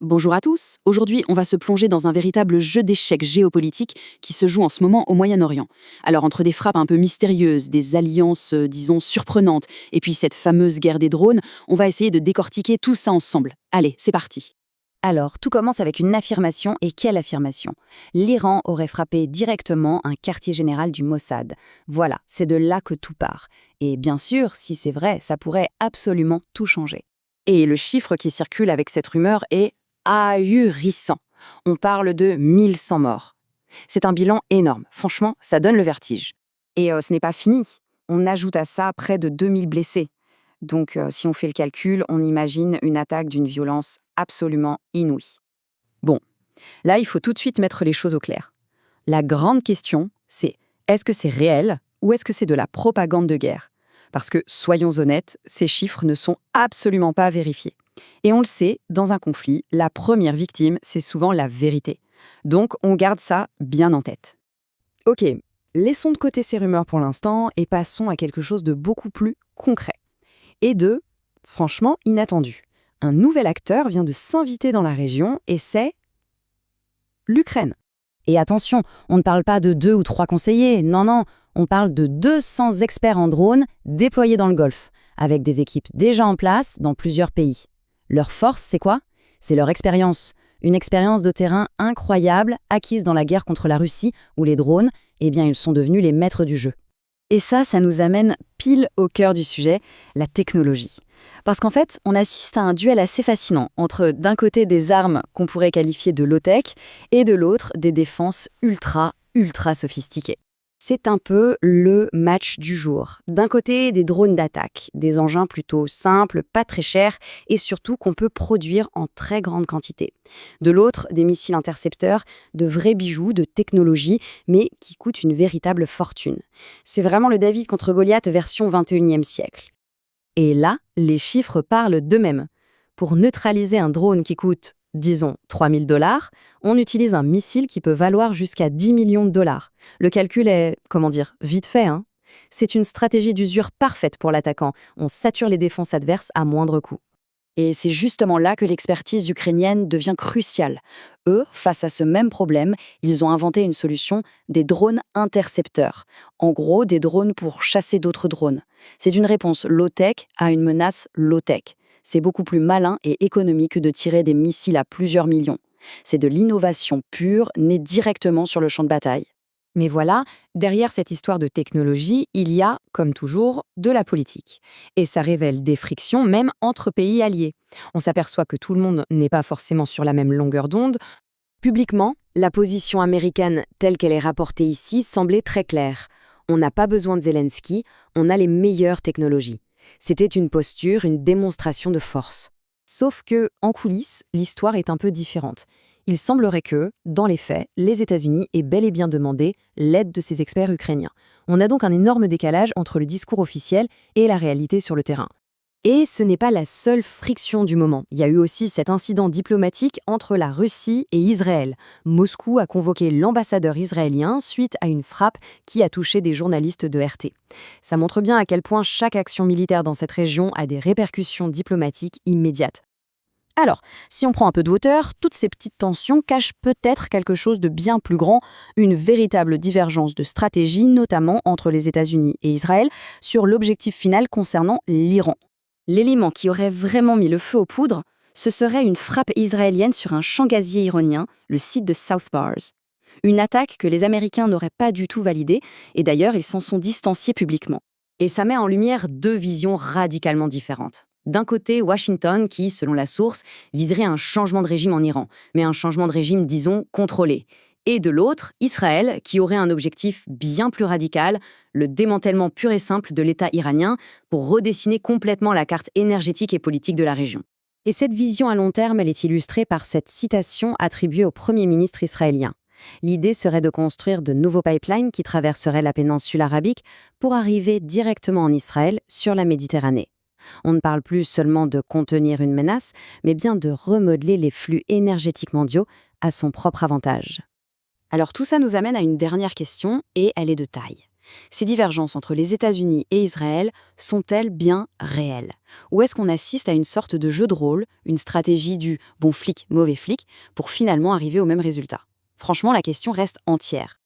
Bonjour à tous. Aujourd'hui, on va se plonger dans un véritable jeu d'échecs géopolitique qui se joue en ce moment au Moyen-Orient. Alors, entre des frappes un peu mystérieuses, des alliances, disons, surprenantes, et puis cette fameuse guerre des drones, on va essayer de décortiquer tout ça ensemble. Allez, c'est parti. Alors, tout commence avec une affirmation, et quelle affirmation? L'Iran aurait frappé directement un quartier général du Mossad. Voilà, c'est de là que tout part. Et bien sûr, si c'est vrai, ça pourrait absolument tout changer. Et le chiffre qui circule avec cette rumeur est ahurissant. On parle de 1100 morts. C'est un bilan énorme. Franchement, ça donne le vertige. Et ce n'est pas fini. On ajoute à ça près de 2000 blessés. Donc, si on fait le calcul, on imagine une attaque d'une violence absolument inouïe. Bon, là, il faut tout de suite mettre les choses au clair. La grande question, c'est est-ce que c'est réel ou est-ce que c'est de la propagande de guerre? Parce que, soyons honnêtes, ces chiffres ne sont absolument pas vérifiés. Et on le sait, dans un conflit, la première victime, c'est souvent la vérité. Donc, on garde ça bien en tête. Ok, laissons de côté ces rumeurs pour l'instant et passons à quelque chose de beaucoup plus concret. Et de, franchement, inattendu. Un nouvel acteur vient de s'inviter dans la région et c'est l'Ukraine. Et attention, on ne parle pas de 2 ou 3 conseillers, non, on parle de 200 experts en drone déployés dans le Golfe, avec des équipes déjà en place dans plusieurs pays. Leur force, c'est quoi? C'est leur expérience. Une expérience de terrain incroyable acquise dans la guerre contre la Russie, où les drones, eh bien, ils sont devenus les maîtres du jeu. Et ça nous amène pile au cœur du sujet, la technologie. Parce qu'en fait, on assiste à un duel assez fascinant entre, d'un côté, des armes qu'on pourrait qualifier de low-tech et de l'autre, des défenses ultra sophistiquées. C'est un peu le match du jour. D'un côté, des drones d'attaque, des engins plutôt simples, pas très chers et surtout qu'on peut produire en très grande quantité. De l'autre, des missiles intercepteurs, de vrais bijoux de technologie, mais qui coûtent une véritable fortune. C'est vraiment le David contre Goliath version 21e siècle. Et là, les chiffres parlent d'eux-mêmes. Pour neutraliser un drone qui coûte, disons, 3000 $, on utilise un missile qui peut valoir jusqu'à 10 millions de dollars. Le calcul est, vite fait, hein. C'est une stratégie d'usure parfaite pour l'attaquant. On sature les défenses adverses à moindre coût. Et c'est justement là que l'expertise ukrainienne devient cruciale. Eux, face à ce même problème, ils ont inventé une solution, des drones intercepteurs. En gros, des drones pour chasser d'autres drones. C'est une réponse low-tech à une menace low-tech. C'est beaucoup plus malin et économique que de tirer des missiles à plusieurs millions. C'est de l'innovation pure, née directement sur le champ de bataille. Mais voilà, derrière cette histoire de technologie, il y a, comme toujours, de la politique. Et ça révèle des frictions même entre pays alliés. On s'aperçoit que tout le monde n'est pas forcément sur la même longueur d'onde. Publiquement, la position américaine telle qu'elle est rapportée ici semblait très claire. On n'a pas besoin de Zelensky, on a les meilleures technologies. C'était une posture, une démonstration de force. Sauf que, en coulisses, l'histoire est un peu différente. Il semblerait que, dans les faits, les États-Unis aient bel et bien demandé l'aide de ces experts ukrainiens. On a donc un énorme décalage entre le discours officiel et la réalité sur le terrain. Et ce n'est pas la seule friction du moment. Il y a eu aussi cet incident diplomatique entre la Russie et Israël. Moscou a convoqué l'ambassadeur israélien suite à une frappe qui a touché des journalistes de RT. Ça montre bien à quel point chaque action militaire dans cette région a des répercussions diplomatiques immédiates. Alors, si on prend un peu de hauteur, toutes ces petites tensions cachent peut-être quelque chose de bien plus grand, une véritable divergence de stratégie, notamment entre les États-Unis et Israël, sur l'objectif final concernant l'Iran. L'élément qui aurait vraiment mis le feu aux poudres, ce serait une frappe israélienne sur un champ gazier iranien, le site de South Bars. Une attaque que les Américains n'auraient pas du tout validée, et d'ailleurs ils s'en sont distanciés publiquement. Et ça met en lumière deux visions radicalement différentes. D'un côté, Washington qui, selon la source, viserait un changement de régime en Iran, mais un changement de régime, disons, contrôlé. Et de l'autre, Israël, qui aurait un objectif bien plus radical, le démantèlement pur et simple de l'État iranien pour redessiner complètement la carte énergétique et politique de la région. Et cette vision à long terme, elle est illustrée par cette citation attribuée au Premier ministre israélien. L'idée serait de construire de nouveaux pipelines qui traverseraient la péninsule arabique pour arriver directement en Israël sur la Méditerranée. On ne parle plus seulement de contenir une menace, mais bien de remodeler les flux énergétiques mondiaux à son propre avantage. Alors tout ça nous amène à une dernière question, et elle est de taille. Ces divergences entre les États-Unis et Israël sont-elles bien réelles? Ou est-ce qu'on assiste à une sorte de jeu de rôle, une stratégie du bon flic, mauvais flic, pour finalement arriver au même résultat? Franchement, la question reste entière.